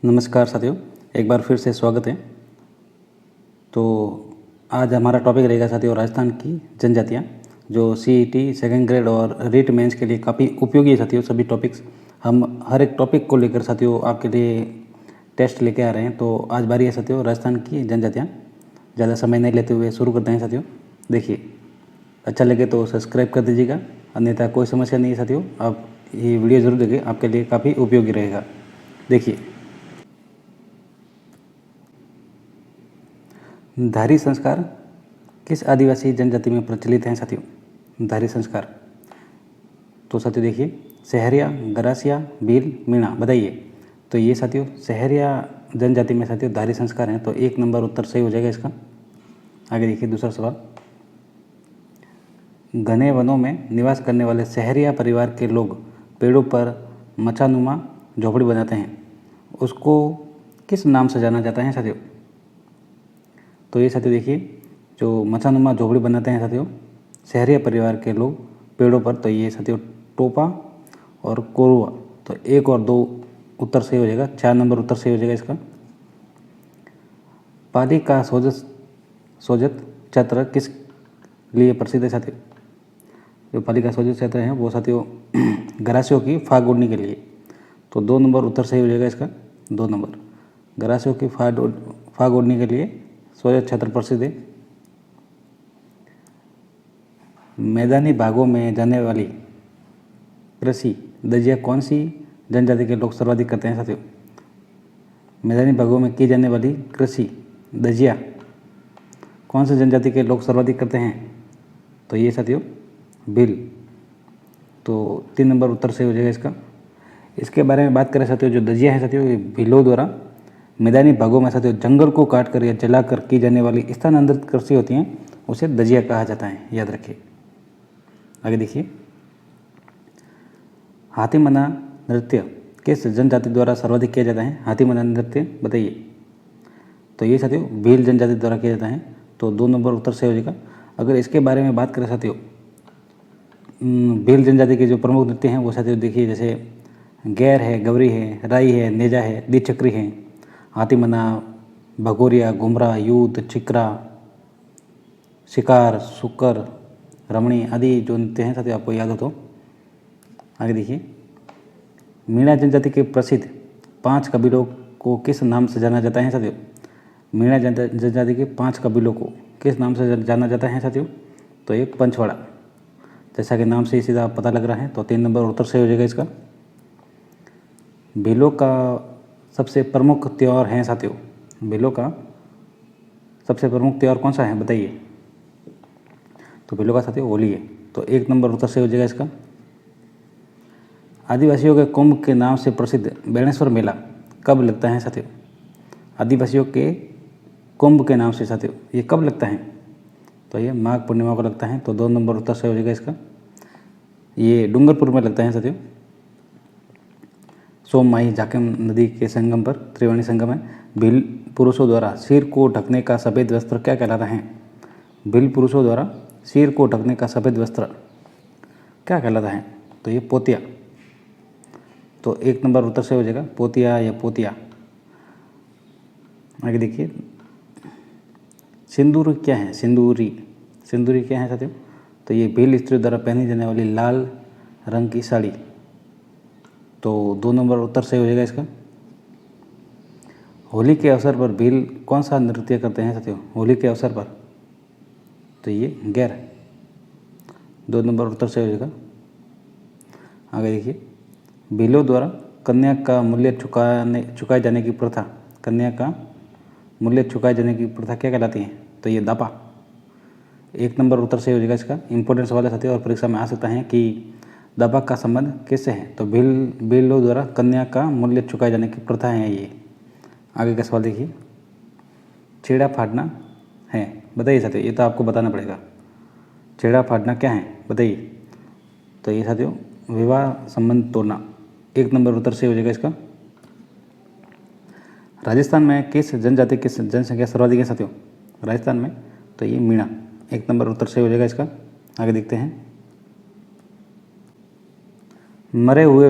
नमस्कार साथियों, एक बार फिर से स्वागत है। तो आज हमारा टॉपिक रहेगा साथियों राजस्थान की जनजातियाँ, जो सीईटी सेकंड ग्रेड और रीट मेंस के लिए काफ़ी उपयोगी है साथियों। सभी टॉपिक्स हम हर एक टॉपिक को लेकर साथियों आपके लिए टेस्ट लेके आ रहे हैं। तो आज बारी है साथियों राजस्थान की जनजातियाँ। ज़्यादा समय नहीं लेते हुए शुरू करते हैं साथियों। देखिए, अच्छा लगे तो सब्सक्राइब कर दीजिएगा, अन्यथा कोई समस्या नहीं है साथियों। आप ये वीडियो ज़रूर देखिए, आपके लिए काफ़ी उपयोगी रहेगा। देखिए, धारी संस्कार किस आदिवासी जनजाति में प्रचलित हैं साथियों? धारी संस्कार तो साथियों देखिए, सहरिया, गरासिया, भील, मीणा, बताइए। तो ये साथियों सहरिया जनजाति में साथियों धारी संस्कार हैं। तो 1 नंबर उत्तर सही हो जाएगा इसका। आगे देखिए दूसरा सवाल। घने वनों में निवास करने वाले सहरिया परिवार के लोग पेड़ों पर मचानुमा झोपड़ी बनाते हैं, उसको किस नाम से जाना जाता है साथियों? तो ये साथियों देखिए, जो मचानुमा झोपड़ी बनाते हैं साथियों सहरिया परिवार के लोग पेड़ों पर, तो ये साथियों टोपा और कोरुआ। तो 1 और 2 उत्तर सही हो जाएगा। 4 नंबर उत्तर सही हो जाएगा इसका। पाली का सोजत क्षेत्र किस लिए प्रसिद्ध है साथियों? जो पाली का सोजत क्षेत्र है वो साथियों गरासियों की फाग उड़ने के लिए। तो 2 नंबर उत्तर सही हो जाएगा इसका। 2 नंबर, गरासियों की फाग उड़ने के लिए सोजत क्षेत्र प्रसिद्ध है। मैदानी भागों में जाने वाली कृषि दजिया कौन सी जनजाति के लोग सर्वाधिक करते हैं साथियों? मैदानी भागों में की जाने वाली कृषि दजिया कौन सी जनजाति के लोग सर्वाधिक करते हैं? तो ये साथियों भील। तो 3 नंबर उत्तर सही हो जाएगा इसका। इसके बारे में बात करें साथियों, जो दजिया है साथियों ये भीलों द्वारा मैदानी भागों में साथियों जंगल को काट कर या जलाकर की जाने वाली स्थानांतरित कृषि होती हैं, उसे दजिया कहा जाता है, याद रखिए। आगे देखिए, हाथीमना नृत्य किस जनजाति द्वारा सर्वाधिक किया जाता है? हाथीमना नृत्य बताइए। तो ये साथियों भील जनजाति द्वारा किया जाता है। तो 2 नंबर उत्तर सही हो जाएगा। अगर इसके बारे में बात करें साथियों, भील जनजाति के जो प्रमुख नृत्य हैं वो साथियों देखिए, जैसे गैर है, गवरी है, राई है, नेजा है, द्विचक्री है, हाथीमना, भगोरिया, घुमरा, युद्ध, चिकरा, शिकार, सुकर, रमणी आदि जो नृत्य हैं साथियों आपको याद हो तो। आगे देखिए, मीणा जनजाति के प्रसिद्ध 5 कबीलों को किस नाम से जाना जाता है साथियों? मीणा जनजाति के 5 कबीलों को किस नाम से जाना जाता है साथियों? तो ये पंचवाड़ा, जैसा कि नाम से ही सीधा पता लग रहा है। तो 3 नंबर उत्तर सही हो जाएगा इसका। भीलों का सबसे प्रमुख त्यौहार है साथियों, भीलों का सबसे प्रमुख त्यौहार कौन सा है बताइए? तो भीलों का साथियों होली है। तो 1 नंबर उत्तर सही हो जाएगा इसका। आदिवासियों के कुंभ के नाम से प्रसिद्ध बेणेश्वर मेला कब लगता है साथियों? आदिवासियों के कुंभ के नाम से साथियों ये कब लगता है? तो ये माघ पूर्णिमा को लगता है। तो 2 नंबर उत्तर सही हो जाएगा इसका। ये डूंगरपुर में लगता है साथियों। सोममाही झाकिम नदी के संगम पर त्रिवेणी संगम है। भील पुरुषों द्वारा सिर को ढकने का सफ़ेद वस्त्र क्या कहलाता है? भील पुरुषों द्वारा सिर को ढकने का सफ़ेद वस्त्र क्या कहलाता है? तो ये पोतिया। तो 1 नंबर उत्तर से हो जाएगा, पोतिया या पोतिया। आगे देखिए, सिंदूर क्या है? सिंदूरी, सिंदूरी क्या है साथियों? तो ये भील स्त्रियों द्वारा पहनी जाने वाली लाल रंग की साड़ी। तो 2 नंबर उत्तर सही हो जाएगा इसका। होली के अवसर पर भील कौन सा नृत्य करते हैं साथियों? होली के अवसर पर तो ये गैर। 2 नंबर उत्तर सही हो जाएगा। आगे देखिए, भीलों द्वारा कन्या का मूल्य चुकाए जाने की प्रथा, कन्या का मूल्य चुकाए जाने की प्रथा क्या कहलाती है? तो ये दापा। 1 नंबर उत्तर सही हो जाएगा इसका। इंपॉर्टेंट सवाल है साथियों और परीक्षा में आ सकता है कि दापा का संबंध किससे है? तो भीलों द्वारा कन्या का मूल्य चुकाए जाने की प्रथा है ये। आगे का सवाल देखिए, छेड़ा फाड़ना है बताइए साथियों। ये तो आपको बताना पड़ेगा। छेड़ा फाड़ना क्या है बताइए? तो ये साथियों विवाह संबंध तोड़ना। 1 नंबर उत्तर सही हो जाएगा इसका। राजस्थान में किस जनजाति की जनसंख्या सर्वाधिक है साथियों? राजस्थान में तो ये मीणा। 1 नंबर उत्तर सही हो जाएगा इसका। आगे देखते हैं, मरे हुए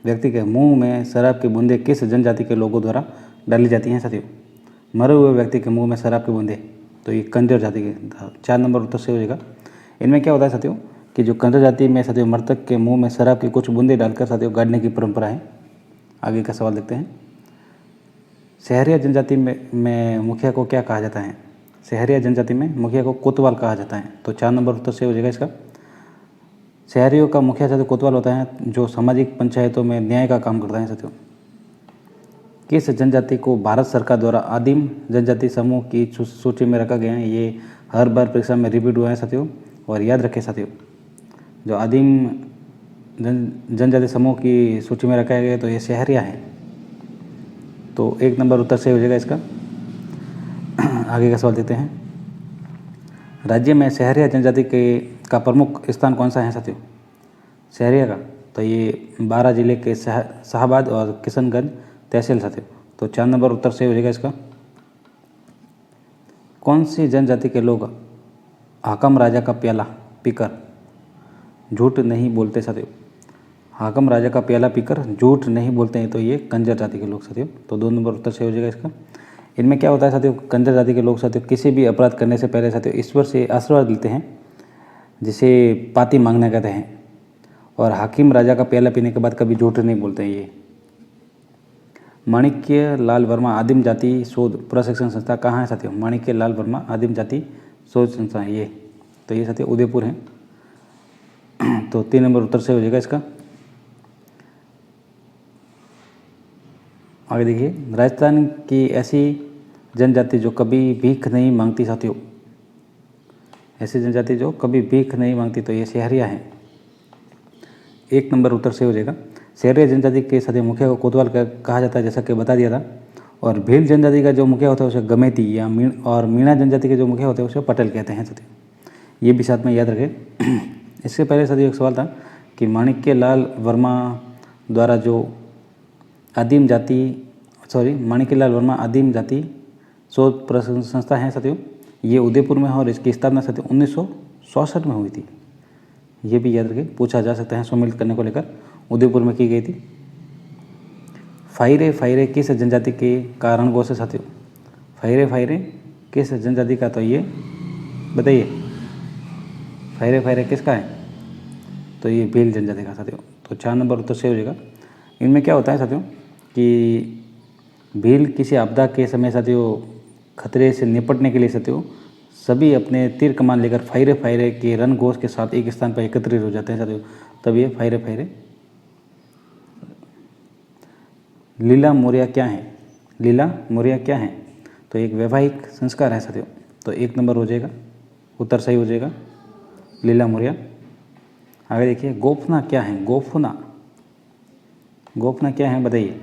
व्यक्ति के मुंह में शराब की बूंदें किस जनजाति के लोगों द्वारा डाली जाती हैं साथियों? मरे हुए व्यक्ति के मुंह में शराब की बूंदें, तो ये कंजर जाति के 4 नंबर उत्तर सही हो जाएगा। इनमें क्या होता है साथियों कि जो कंजर जाति में साथियों मृतक के मुंह में शराब की कुछ बूंदें डालकर साथियों गाड़ने की परंपरा है। आगे का सवाल देखते हैं। सहरिया जनजाति में मुखिया को क्या कहा जाता है? सहरिया जनजाति में मुखिया को कोतवाल कहा जाता है, तो 4 नंबर उत्तर सही हो जाएगा इसका। शहरियों का मुखिया साथियों कोतवाल होता है जो सामाजिक पंचायतों में न्याय का काम करता है साथियों। किस जनजाति को भारत सरकार द्वारा आदिम जनजाति समूह की सूची में रखा गया है? ये हर बार परीक्षा में रिपीट हुआ है साथियों, और याद रखें साथियों, जो आदिम जनजाति समूह की सूची में रखा गया है तो ये सहरिया है, तो 1 नंबर उत्तर सही हो जाएगा इसका। आगे का सवाल देते हैं। राज्य में सहरिया जनजाति का प्रमुख स्थान कौन सा है साथियों? सहरिया का, तो ये 12 जिले के शाहबाद और किशनगंज तहसील साथियों, तो 4 नंबर उत्तर सही हो जाएगा इसका। कौन सी जनजाति के लोग हाकम राजा का प्याला पीकर झूठ नहीं बोलते साथियों? हाकम राजा का प्याला पीकर झूठ नहीं बोलते हैं, तो ये कंजर जाति के लोग साथियों, तो 2 नंबर उत्तर सही हो जाएगा इसका। इनमें क्या होता है साथियों, कंजर जाति के लोग साथियों किसी भी अपराध करने से पहले साथियों ईश्वर से आशीर्वाद लेते हैं, जिसे पाती मांगना कहते हैं, और हाकिम राजा का प्याला पीने के बाद कभी झूठ नहीं बोलते हैं ये। माणिक्य लाल वर्मा आदिम जाति शोध प्रशिक्षण संस्था कहाँ है साथियों? माणिक्य लाल वर्मा आदिम जाति शोध संस्था ये, तो ये साथियों उदयपुर है, तो 3 नंबर उत्तर सही हो जाएगा इसका। आगे देखिए, राजस्थान की ऐसी जनजाति जो कभी भीख नहीं मांगती साथियों, ऐसी जनजाति जो कभी भीख नहीं मांगती, तो ये सहरिया है, 1 नंबर उत्तर सही हो जाएगा। सहरिया जनजाति के साथियों मुखिया को कोतवाल कहा जाता है, जैसा कि बता दिया था, और भील जनजाति का जो मुखिया होता है उसे गमेती या और मीणा जनजाति के जो मुखिया होते हैं उसे पटेल कहते हैं साथियों, ये भी साथ में याद रखें। इससे पहले साथियों एक सवाल था कि माणिक्य लाल वर्मा द्वारा जो माणिक्य लाल वर्मा आदिम जाति शोध प्रशिक्षण संस्था है साथियों, ये उदयपुर में है, और इसकी स्थापना साथियों 1964 में हुई थी, ये भी याद रखें, पूछा जा सकता है सम्मिलित करने को लेकर, उदयपुर में की गई थी। फाइरे किस जनजाति के का रणघोष है साथियों? फाइरे किस जनजाति का, तो ये बताइए, फाइरे किसका है? तो ये भील जनजाति का साथियों, तो 4 नंबर उत्तर सही हो जाएगा। इनमें क्या होता है साथियों कि भील किसी आपदा के समय साथियों खतरे से निपटने के लिए साथियों सभी अपने तीर कमान लेकर फाइरे के रणघोष के साथ एक स्थान पर एकत्रित हो जाते हैं साथियों, तब ये फाइरे। लीला मोरिया क्या है? लीला मोरिया क्या है? तो एक वैवाहिक संस्कार है साथियों, तो 1 नंबर हो जाएगा, उत्तर सही हो जाएगा लीला मोरिया। आगे देखिए, गोफना क्या है? गोफना क्या है बताइए?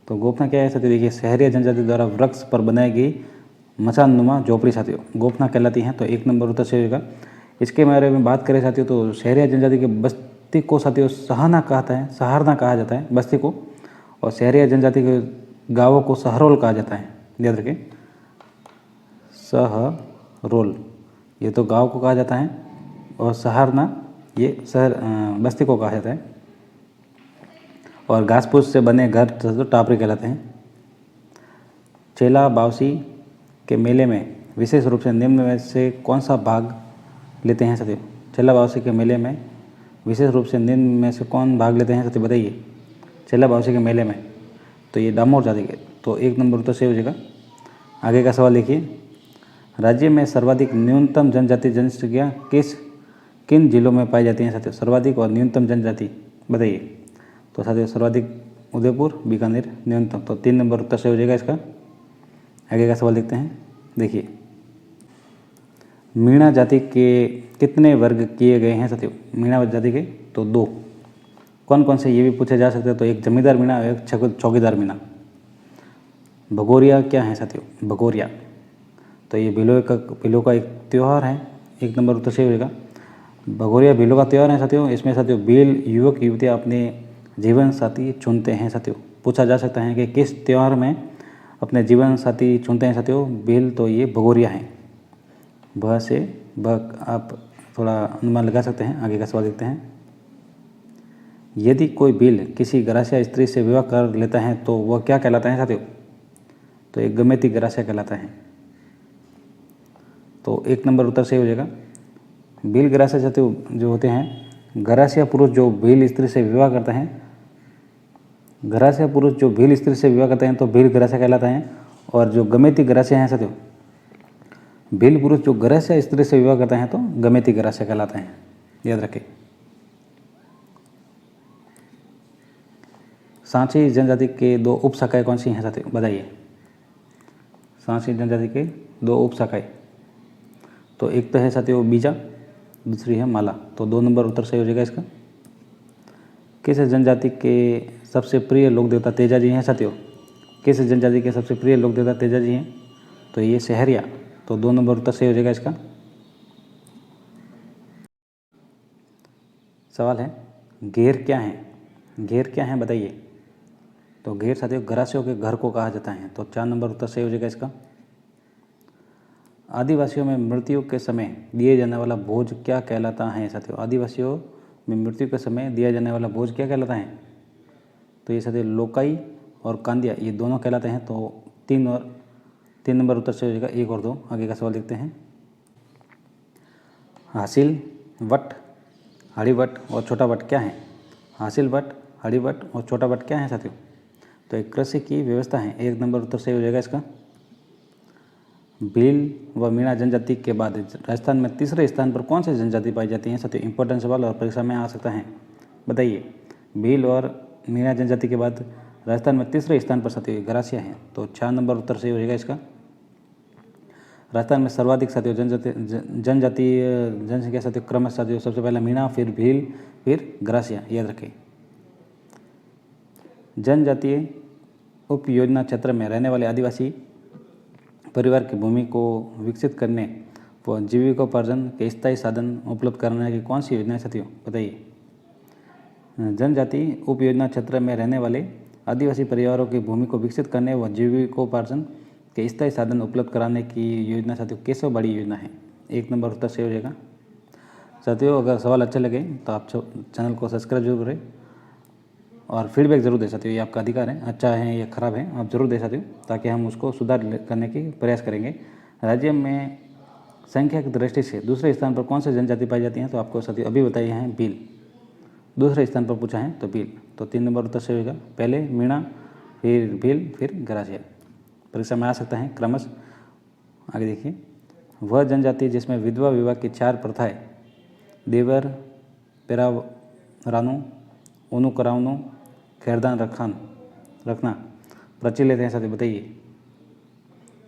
तो गोफना क्या है साथियों? देखिए, सहरिया जनजाति द्वारा वृक्ष पर बनाई गई मचानुमा झोपड़ी साथियों गोफना कहलाती हैं, तो 1 नंबर उत्तर सही होगा। इसके बारे में बात करें साथियों तो सहरिया जनजाति के बस्ती को साथियों सहारना कहा जाता है बस्ती को, और सहरिया जनजाति के गाँवों को सहरोल कहा जाता है, याद रखें, सहरोल ये तो गाँव को कहा जाता है, और सहारना ये शहर बस्ती को कहा जाता है, और घास फूस से बने घर तो टापरी कहलाते हैं। चेला बावसी के मेले में विशेष रूप से निम्न में से कौन सा भाग लेते हैं साथियों? चेला बावसी के मेले में विशेष रूप से निम्न में से कौन भाग लेते हैं साथियों बताइए? चेला बावसी के मेले में, तो ये डामोर जाति के, तो 1 नंबर उत्तर सही हो जाएगा। आगे का सवाल देखिए, राज्य में सर्वाधिक न्यूनतम जनजाति जनसंख्या किन जिलों में पाई जाती है साथियों? सर्वाधिक और न्यूनतम जनजाति बताइए? तो साथियों सर्वाधिक उदयपुर, बीकानेर, न्यूनतम, तो 3 नंबर उत्तर सही हो जाएगा इसका। आगे का सवाल देखते हैं। देखिए, मीणा जाति के कितने वर्ग किए गए हैं साथियों? मीणा जाति के तो 2, कौन कौन से ये भी पूछे जा सकते हैं, तो एक जमींदार मीणा और एक चौकीदार मीणा। भगोरिया क्या है साथियों? भगोरिया, तो ये भीलों का एक त्यौहार है, 1 नंबर उत्तर सही हो जाएगा। भगोरिया भीलों का त्यौहार है साथियों, इसमें साथियों भील युवक युवतियाँ अपने जीवन साथी चुनते हैं साथियों। पूछा जा सकता है कि किस त्यौहार में अपने जीवन साथी चुनते हैं साथियों भील, तो ये भगोरिया है, भ से ब आप थोड़ा अनुमान लगा सकते हैं। आगे का सवाल देखते हैं। यदि कोई भील किसी गरासिया स्त्री से विवाह कर लेता है तो वह क्या कहलाता है साथियों? तो एक गमेती गरासिया कहलाता है। तो 1 नंबर उत्तर सही हो जाएगा। भील गरासिया साथियों जो होते हैं, गरासिया पुरुष जो भील स्त्री से विवाह करते हैं, गरासिया पुरुष जो भील स्त्री से विवाह करते हैं तो भील गरासिया कहलाता है। और जो गमेती गरासिया हैं साथियों, भील पुरुष जो गरासिया स्त्री से विवाह करते हैं तो गमेती गरासिया कहलाते हैं, याद रखें। सांची जनजाति के 2 उपशाखाएं कौन सी हैं साथियों, बताइए। सांची जनजाति के 2 उपशाखाएं, तो एक तो है साथियों बीजा, दूसरी है माला। तो 2 नंबर उत्तर सही हो जाएगा इसका। किस जनजाति के सबसे प्रिय लोक देवता तेजा जी हैं साथियों? किस जनजाति के सबसे प्रिय लोक देवता तेजा जी हैं? तो ये सहरिया। तो 2 नंबर उत्तर सही हो जाएगा इसका। सवाल है, घेर क्या है? घेर क्या है बताइए। तो घेर साथियों गरासियों के घर को कहा जाता है। तो 4 नंबर उत्तर सही हो जाएगा इसका। आदिवासियों में मृत्यु के समय दिए जाने वाला भोज क्या कहलाता है साथियों? आदिवासियों में मृत्यु के समय दिया जाने वाला भोज क्या कहलाता है? तो ये साथियों लोकाई और कांदिया, ये दोनों कहलाते हैं। तो 3 नंबर उत्तर सही हो जाएगा। 1 और 2। आगे का सवाल देखते हैं। हासिल वट, हड़ी वट और छोटा वट क्या है? हासिल वट, हड़ी वट और छोटा वट क्या है साथियों? तो एक कृषि की व्यवस्था है। 1 नंबर उत्तर सही हो जाएगा इसका। भील व मीणा जनजाति के बाद राजस्थान में तीसरे स्थान पर कौन सी जनजाति पाई जाती है साथियों? इंपॉर्टेंट सवाल और परीक्षा में आ सकता है, बताइए। भील और मीणा जनजाति के बाद राजस्थान में तीसरे स्थान पर साथियों गरासिया है। तो 4 नंबर उत्तर सही हो जाएगा इसका। राजस्थान में सर्वाधिक साथियों जनसंख्या साथियों क्रम साथियों सबसे पहले मीणा, फिर भील, फिर गरासिया, याद रखें। जनजातीय उप योजना क्षेत्र में रहने वाले आदिवासी परिवार की भूमि को विकसित करने व जीविकोपार्जन के स्थायी साधन उपलब्ध कराने की कौन सी योजना है साथियों, बताइए। जनजाति उप योजना क्षेत्र में रहने वाले आदिवासी परिवारों की भूमि को विकसित करने व जीविकोपार्जन के स्थायी साधन उपलब्ध कराने की योजना साथियों केशववाड़ी योजना है। 1 नंबर उत्तर सही हो जाएगा। साथियों अगर सवाल अच्छे लगे तो आप चैनल को सब्सक्राइब जरूर करें और फीडबैक ज़रूर दे साथियों, ये आपका अधिकार है। अच्छा है या ख़राब है आप ज़रूर दे साथियों, ताकि हम उसको सुधार करने की प्रयास करेंगे। राज्य में संख्या की दृष्टि से दूसरे स्थान पर कौन सी जनजाति पाई जाती हैं? तो आपको साथियों अभी बताइए हैं भील। दूसरे स्थान पर पूछा है तो भील। तो 3 नंबर उत्तर सही होगा। पहले मीणा, फिर भील, फिर गरासिया। परीक्षा में आ सकता है क्रमश। आगे देखिए। वह जनजाति जिसमें विधवा विवाह की 4 प्रथाएँ देवर, पेरारानू, ओनुकरावनू, खैरदान रखना प्रचलित है साथियों, बताइए।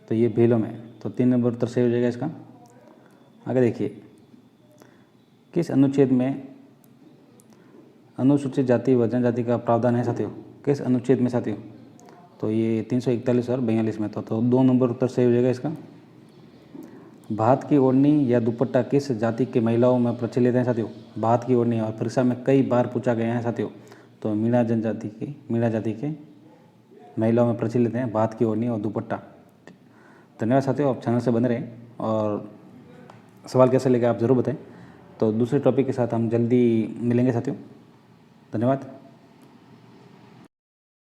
तो ये भीलों में। तो 3 नंबर उत्तर सही हो जाएगा इसका। आगे देखिए। किस अनुच्छेद में अनुसूचित जाति व जनजाति का प्रावधान है साथियों? किस अनुच्छेद में साथियों? तो ये 341 और 42 में। तो 2 नंबर उत्तर सही हो जाएगा इसका। भात की ओढ़नी या दुपट्टा किस जाति के महिलाओं में प्रचलित है साथियों? भात की ओढ़नी, और परीक्षा में कई बार पूछा गया है साथियों। तो मीणा जाति के महिलाओं में प्रचलित हैं भात की ओढ़नी और दुपट्टा। धन्यवाद साथियों, आप चैनल से बने रहें और सवाल कैसे लगे आप ज़रूर बताएं। तो दूसरे टॉपिक के साथ हम जल्दी मिलेंगे साथियों। धन्यवाद।